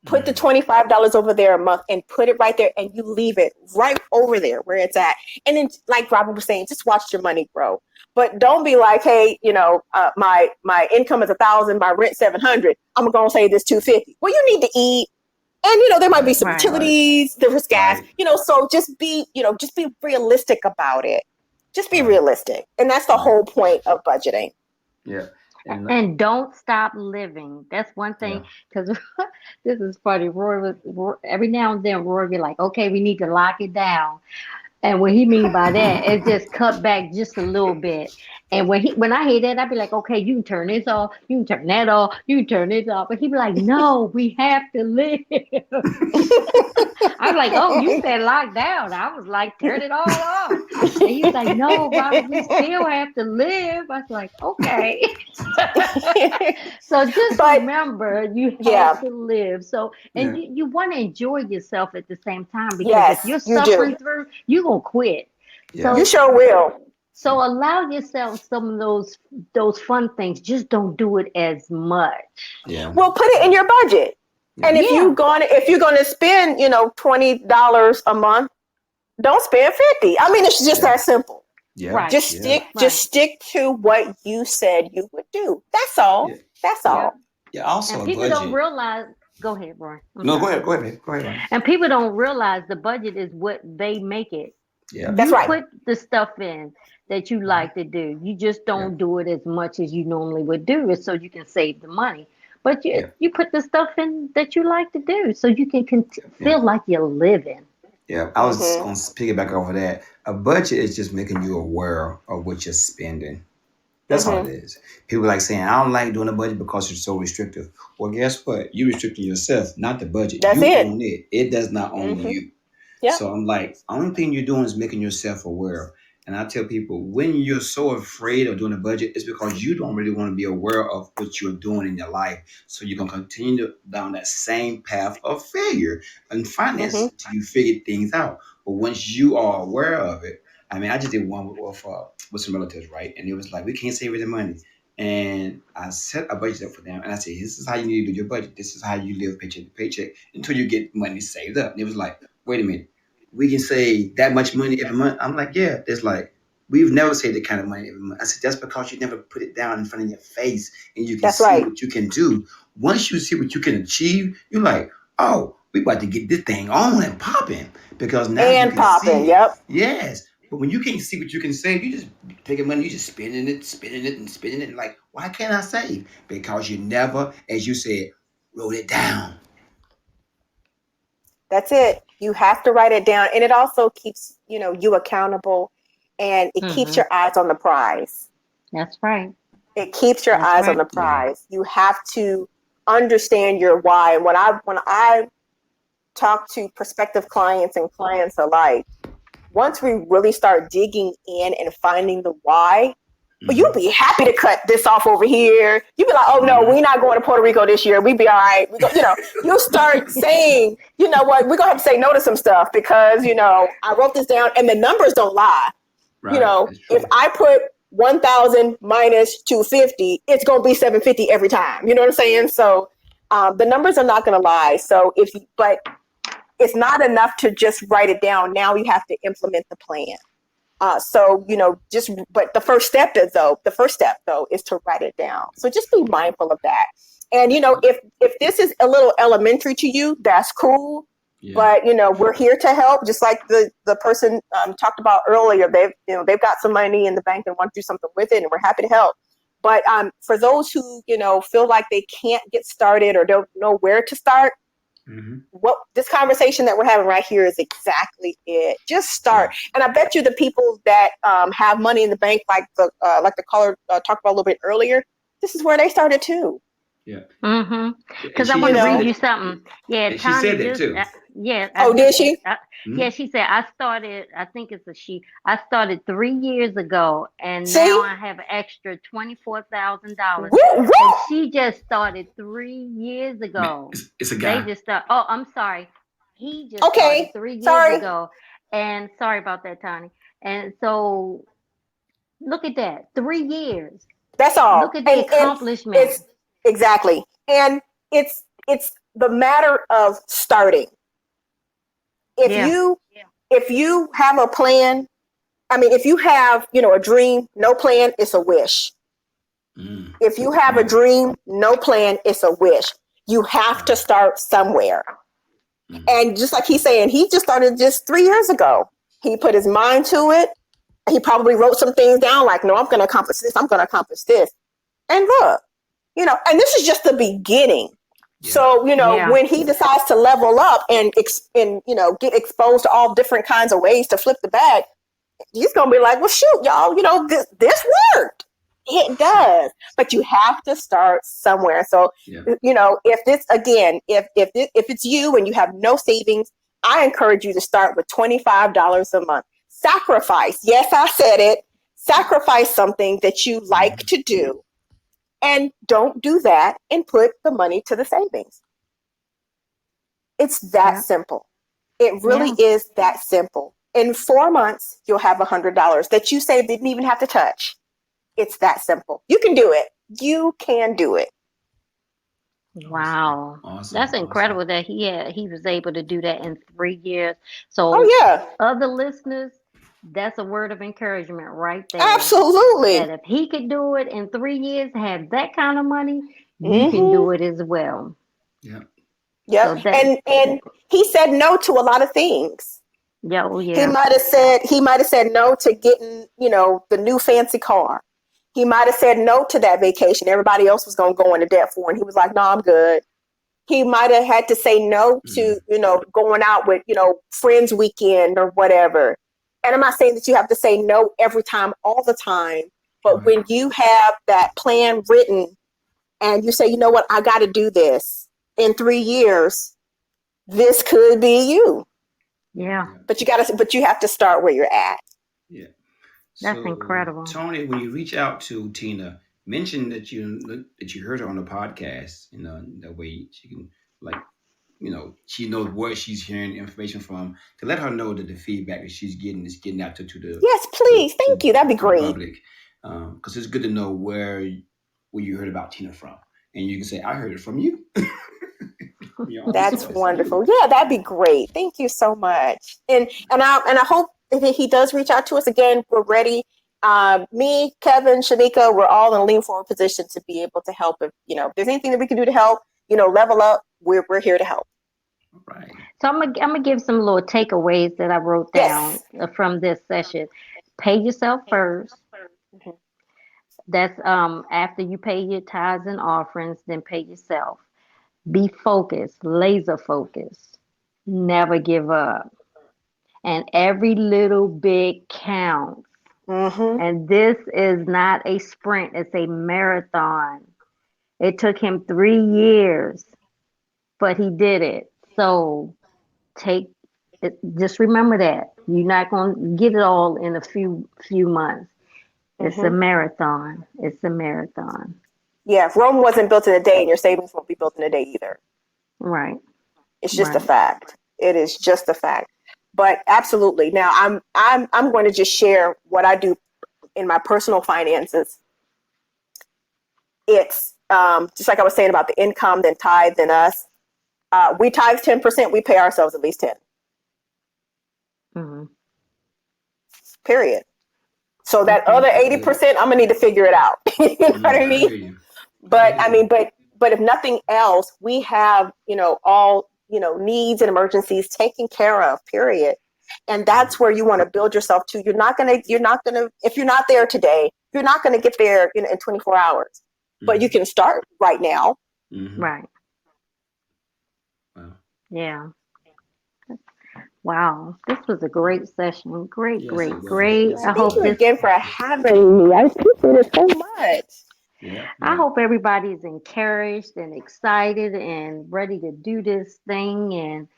Put the $25 over there a month and put it right there, and you leave it right over there where it's at. And then, like Robin was saying, just watch your money grow. But don't be like, hey, my income is $1,000, my rent $700. I'm gonna save this $250. Well, you need to eat, and there might be some utilities, there's gas. So just be realistic about it. Just be realistic, and that's the whole point of budgeting. Yeah. And don't stop living. That's one thing, because this is funny. Roy, every now and then Roy be like, okay, we need to lock it down. And what he mean by that is just cut back just a little bit. And when I hear that, I be like, okay, you can turn this off, you can turn that off, you can turn this off. But he be like, no, we have to live. I'm like, oh, you said lock down. I was like, turn it all off. And he's like, no, Robert, we still have to live. I was like, okay. So just remember, you have to live. So, and you want to enjoy yourself at the same time, because if you're suffering through, you're going to quit. So, you sure will. So allow yourself some of those fun things. Just don't do it as much. Yeah. Well, put it in your budget. And if you're gonna spend, $20 a month, don't spend $50. I mean, it's just that simple. Yeah. Right. Just stick to what you said you would do. That's all. Yeah. That's all. Yeah. Also, and people don't realize. Go ahead, Roy. Go ahead. And people don't realize the budget is what they make it. Yeah. That's right. Put the stuff in that you like to do. You just don't do it as much as you normally would do it, so you can save the money. But you put the stuff in that you like to do, so you can feel like you're living. Yeah, I was going to piggyback over that. A budget is just making you aware of what you're spending. That's all it is. People like saying, I don't like doing a budget because it's so restrictive. Well, guess what? You restricting yourself, not the budget. That's you own it. It does not own you. Yeah. So I'm like, only thing you're doing is making yourself aware. And I tell people, when you're so afraid of doing a budget, it's because you don't really want to be aware of what you're doing in your life. So you're going to continue down that same path of failure and finance until you figure things out. But once you are aware of it, I mean, I just did one with some relatives, right? And it was like, we can't save any money. And I set a budget up for them. And I said, this is how you need to do your budget. This is how you live paycheck to paycheck until you get money saved up. And it was like, wait a minute. We can save that much money every month. I'm like, yeah. It's like, we've never saved that kind of money every month. I said, that's because you never put it down in front of your face and you can see what you can do. Once you see what you can achieve, you're like, oh, we about to get this thing on and popping. Because now you can see. Yes. But when you can't see what you can save, you just taking money, you just spending it. Like, why can't I save? Because you never, as you said, wrote it down. That's it. You have to write it down. And it also keeps, you accountable, and it keeps your eyes on the prize. That's right. It keeps your eyes on the prize. You have to understand your why. And when I talk to prospective clients and clients alike, once we really start digging in and finding the why, you'll be happy to cut this off over here. You'll be like, oh no, we're not going to Puerto Rico this year. We be all right. We go, you'll start saying, you know what, we're gonna have to say no to some stuff because, I wrote this down and the numbers don't lie. Right. If I put 1,000 minus 250, it's gonna be 750 every time. You know what I'm saying? So the numbers are not gonna lie. So but it's not enough to just write it down. Now you have to implement the plan. But the first step is to write it down. So just be mindful of that. And, if this is a little elementary to you, that's cool. Yeah. But, we're here to help. Just like the person talked about earlier, they've got some money in the bank and want to do something with it, and we're happy to help. But for those who, feel like they can't get started or don't know where to start, what this conversation that we're having right here is exactly it. Just start. And I bet you the people that have money in the bank, like the caller talked about a little bit earlier, this is where they started too. Yeah. Because I want to read you something. Yeah, and she said that too. Did she? Yeah, she said, I think it's a she. I started 3 years ago, and now I have extra $24,000. And she just started 3 years ago. It's a guy. They just started. Oh, I'm sorry. He just started 3 years ago. And sorry about that, Tony. And so, look at that. 3 years. That's all. Look at the accomplishment. Exactly. And it's the matter of starting. If you have a plan, if you have, a dream, no plan, it's a wish. If you have a dream, no plan, it's a wish. You have to start somewhere. And just like he's saying, he just started just 3 years ago. He put his mind to it. He probably wrote some things down like, no, I'm going to accomplish this. I'm going to accomplish this. And look, and this is just the beginning. Yeah. So, when he decides to level up and get exposed to all different kinds of ways to flip the bag, he's going to be like, well, shoot, y'all, this worked. It does. But you have to start somewhere. So, if it's you and you have no savings, I encourage you to start with $25 a month. Sacrifice. Yes, I said it. Sacrifice something that you like to do. And don't do that and put the money to the savings. It's that simple. It really is that simple. In 4 months, you'll have $100 that you saved, didn't even have to touch. It's that simple. You can do it. You can do it. Wow. Awesome. That's incredible that he was able to do that in 3 years. So other listeners, that's a word of encouragement right there. Absolutely. That if he could do it in 3 years, have that kind of money, you can do it as well. Yeah. Yeah. So and he said no to a lot of things. Yeah. He might have said no to getting, the new fancy car. He might have said no to that vacation everybody else was going to go into debt for, and he was like, no, I'm good. He might have had to say no to, going out with, friends weekend or whatever. And I'm not saying that you have to say no every time, all the time. But when you have that plan written and you say, you know what, I got to do this in 3 years, this could be you. Yeah. But you have to start where you're at. Yeah. That's incredible. Tony, when you reach out to Tina, mention that you heard her on the podcast, that way she can she knows where she's hearing information from, to let her know that the feedback that she's getting is getting out to the yes, please, thank you, that'd be great. Public, because it's good to know where you heard about Tina from, and you can say I heard it from you. That's wonderful. Yeah, that'd be great. Thank you so much. And I hope that he does reach out to us again. We're ready. Me, Kevin, Shanika, we're all in a lean forward position to be able to help. If there's anything that we can do to help, level up, we're here to help. Right. So I'm gonna give some little takeaways that I wrote down from this session. Pay yourself first. Mm-hmm. That's after you pay your tithes and offerings, then pay yourself. Be focused, laser focused. Never give up. And every little bit counts. Mm-hmm. And this is not a sprint, it's a marathon. It took him 3 years, but he did it. So take it, just remember that you're not going to get it all in a few months. It's a Hmm. marathon. It's a marathon. Yeah, if Rome wasn't built in a day, and your savings won't be built in a day either. Right. It's just a Right. fact. It is just a fact. But absolutely. Now I'm going to just share what I do in my personal finances. It's just like I was saying about the income, then tithe, then us. We tithe 10%. We pay ourselves at least 10. Hmm. Period. So that Okay. other That's good. 80%, I'm gonna need to figure it out. You know what I I mean? hear you. I But hear I you. mean, but if nothing else, we have, all, needs and emergencies taken care of, period. And that's where you want to build yourself to. You're not gonna if you're not there today, you're not gonna get there in 24 hours. But you Mm-hmm. can start right now. Mm-hmm. Right. Wow. Yeah. Wow. This was a great session. Great, Yes, it great, was. great. Yes, I it Thank hope you was. this again for having me. I appreciate it so much. Yeah, I yeah. hope everybody's encouraged and excited and ready to do this thing and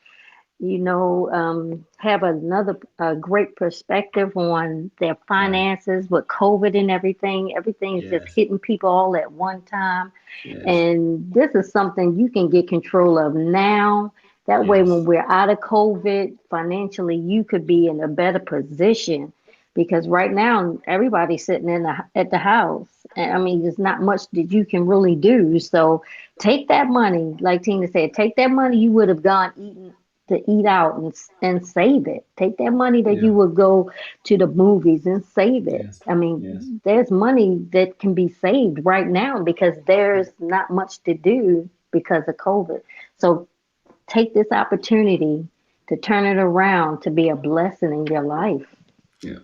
have another great perspective on their Right. finances with COVID and everything. Everything's just Yes. hitting people all at one time. Yes. And this is something you can get control of now. That way, when Yes. we're out of COVID, financially, you could be in a better position because right now everybody's sitting at the house. And I mean, there's not much that you can really do. So take that money, like Tina said, take that money you would have gone eating to eat out and save it. Take that money that Yeah. you would go to the movies and save it. Yes. I Yes. mean, there's money that can be saved right now because there's not much to do because of COVID. So take this opportunity to turn it around to be a blessing in your life. Yeah.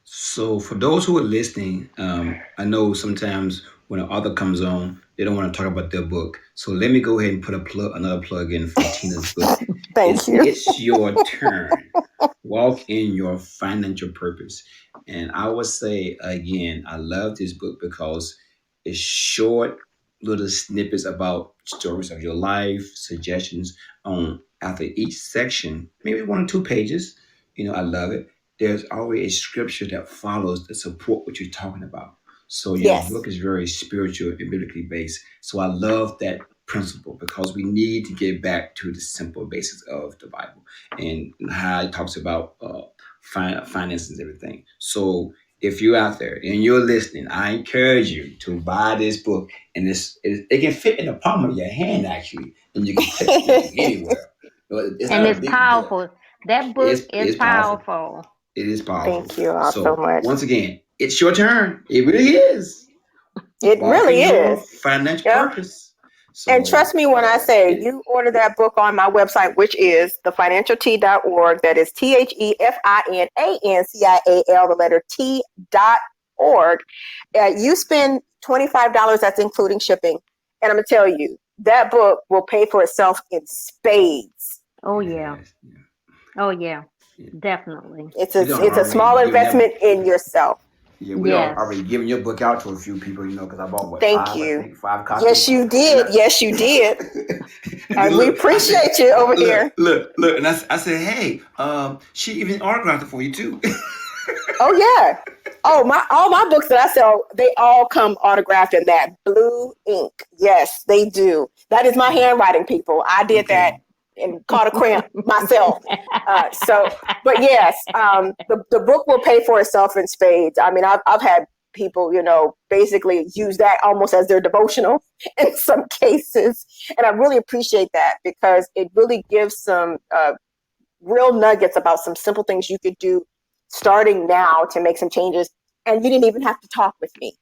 So for those who are listening, I know sometimes when an author comes on, they don't want to talk about their book. So let me go ahead and put another plug in for Tina's book. Thank It's you. it's your turn. Walk in your financial purpose. And I would say again, I love this book because it's short little snippets about stories of your life, suggestions on after each section, maybe 1 or 2 pages. I love it. There's already a scripture that follows to support what you're talking about. So your Yes. book is very spiritual and biblically based. So I love that principle because we need to get back to the simple basics of the Bible and how it talks about finances and everything. So if you're out there and you're listening, I encourage you to buy this book. And it can fit in the palm of your hand actually, and you can take it with you anywhere. It's And not a it's big book. powerful. That book is It's powerful. powerful. It is powerful. Thank you all so So much. once again, it's your turn. It really is. It Walk in really your is. financial Yep. purpose. And So trust me when I say it you order that book on my website, which is thefinancialtea.org. That is TheFinancial, the letter T.org. You spend $25, that's including shipping. And I'm going to tell you, that book will pay for itself in spades. Oh yeah. yes. Yeah. Oh yeah. Yeah. Definitely. It's We a, done it's a already small given that. investment in yourself. Yeah, we are Yes. already giving your book out to a few people, because I bought what Thank five, I you. think five Yes, copies. you And did. Yes, you did. and then And we look, I said, appreciate you over look, here. look, look, and I said, hey, she even autographed it for you too. Oh yeah. Oh my! All my books that I sell, they all come autographed in that blue ink. Yes, they do. That is my handwriting, people. I did that Okay. and caught a cramp myself. But yes, the book will pay for itself in spades. I mean, I've had people, basically use that almost as their devotional in some cases, and I really appreciate that because it really gives some real nuggets about some simple things you could do starting now to make some changes. And you didn't even have to talk with me.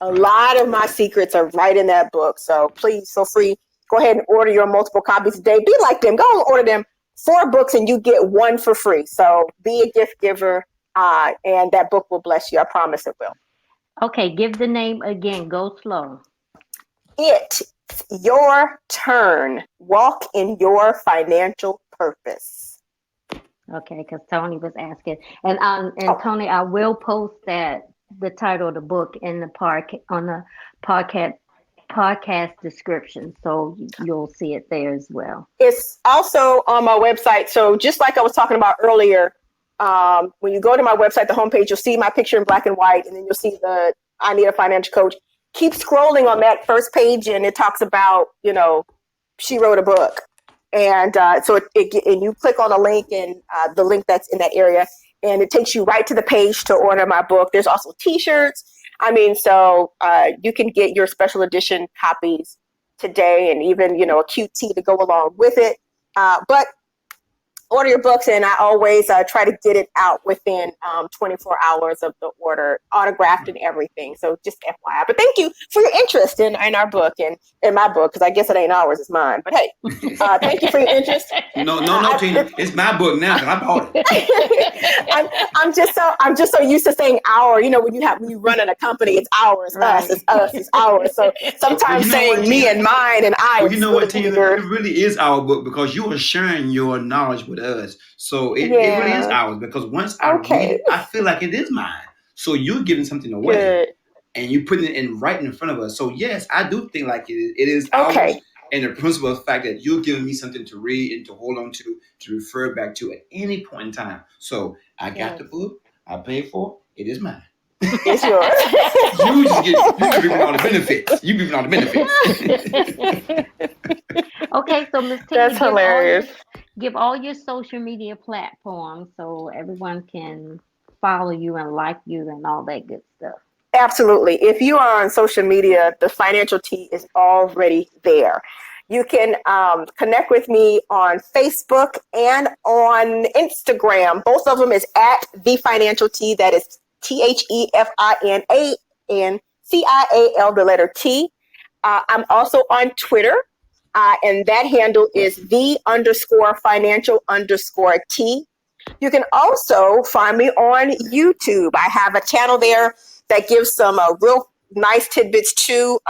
A Right. lot of my secrets are right in that book. So please feel free. Go ahead and order your multiple copies today. Be like them. Go and order them 4 books and you get one for free. So be a gift giver. And that book will bless you. I promise it will. Okay, give the name again. Go slow. It's your turn. Walk in your financial purpose. Okay, because Tony was asking, and Oh, Tony, I will post the title of the book in the park on the podcast podcast description, so you'll see it there as well. It's also on my website. So just like I was talking about earlier, when you go to my website, the homepage, you'll see my picture in black and white, and then you'll see the I Need a Financial Coach. Keep scrolling on that first page, and it talks about, she wrote a book. And and you click on a link, and the link that's in that area, and it takes you right to the page to order my book. There's also T-shirts. So you can get your special edition copies today, and even, a cute tee to go along with it. But order your books, and I always try to get it out within 24 hours of the order, autographed and everything. So just FYI. But thank you for your interest in our book and in my book, because I guess it ain't ours, it's mine. But hey, thank you for your interest. No, Tina, it's my book now because I bought it. I'm just so used to saying our. When you run in a company, it's ours, Right. it's ours. So sometimes saying me and mine and I. Well, you know what, Tina? It really is our book because you are sharing your knowledge with us. So it really is ours, because once I read it, I feel like it is mine. So you're giving something away. Good. And you put it right in front of us. So yes, I do think like it is ours. And the principle of the fact that you're giving me something to read and to hold on to refer back to at any point in time. So I got the book, I paid for it, it is mine. It's yours. You reaping all the benefits. You reaping all the benefits. Okay, so Ms. Tina, That's hilarious. Give all your social media platforms so everyone can follow you and like you and all that good stuff. Absolutely. If you are on social media, the Financial T is already there. You can connect with me on Facebook and on Instagram. Both of them is at The Financial T. That is TheFinancial, the letter T. I'm also on Twitter, and that handle is _financial_T. You can also find me on YouTube. I have a channel there that gives some real nice tidbits too.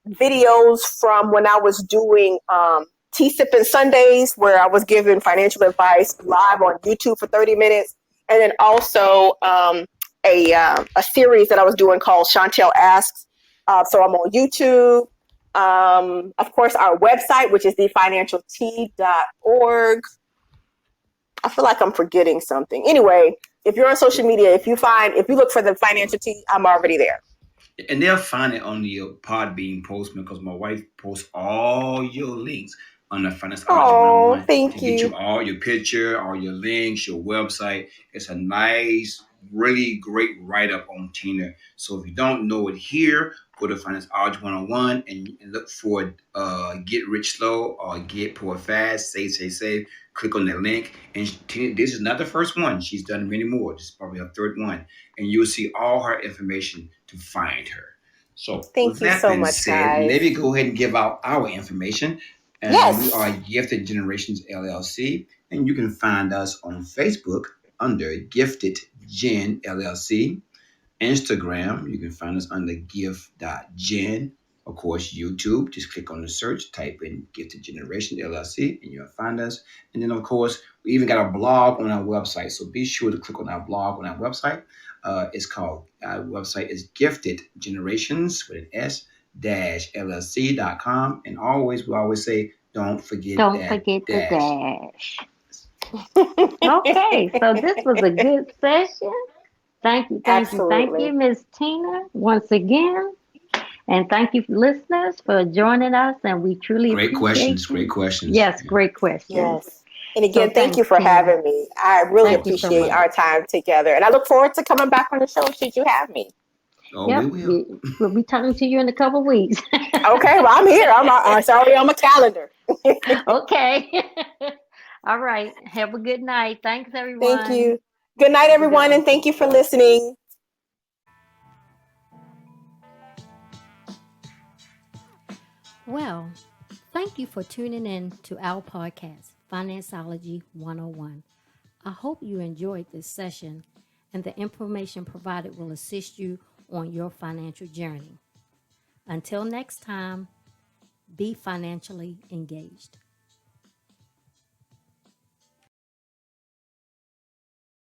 Videos from when I was doing Tea Sipping Sundays, where I was giving financial advice live on YouTube for 30 minutes. And then also a series that I was doing called Chantel Asks. So I'm on YouTube. Of course, our website, which is thefinancialt.org. I feel like I'm forgetting something. Anyway, if you're on social media, if you look for the Financial T, I'm already there. And they'll find it on your Podbean post, because my wife posts all your links on the FinanceOlogy 101 thank to get you all your picture, all your links, your website. It's a nice, really great write-up on Tina. So if you don't know it here, go to FinanceOlogy 101 and look for Get Rich Slow or Get Poor Fast, Save. Click on that link. And Tina, this is not the first one. She's done many more. This is probably her third one. And you'll see all her information to find her. So thank you so much, guys. Let me go ahead and give out our information. And yes. We are Gifted Generations LLC. And you can find us on Facebook under Gifted Gen LLC. Instagram, you can find us under gift.gen. Of course, YouTube, just click on the search, type in Gifted Generation LLC, and you'll find us. And then, of course, we even got a blog on our website. So be sure to click on our blog on our website. Our website is Gifted Generations with an S -LLC.com. And we always say, don't forget the dash. Okay, so this was a good session. Thank you, Ms. Tina, once again. And thank you, listeners, for joining us. And we truly appreciate Great questions. Yes, great questions. Yes. And again, thank you for having me. I really appreciate our time together. And I look forward to coming back on the show should you have me. Oh, yep. We will. We'll be talking to you in a couple of weeks. Okay, well, I'm here. It's already on my calendar. Okay. All right. Have a good night. Thanks, everyone. Thank you. Good night, everyone, and thank you for listening. Well, thank you for tuning in to our podcast, FinanceOlogy 101. I hope you enjoyed this session and the information provided will assist you on your financial journey. Until next time, be financially engaged.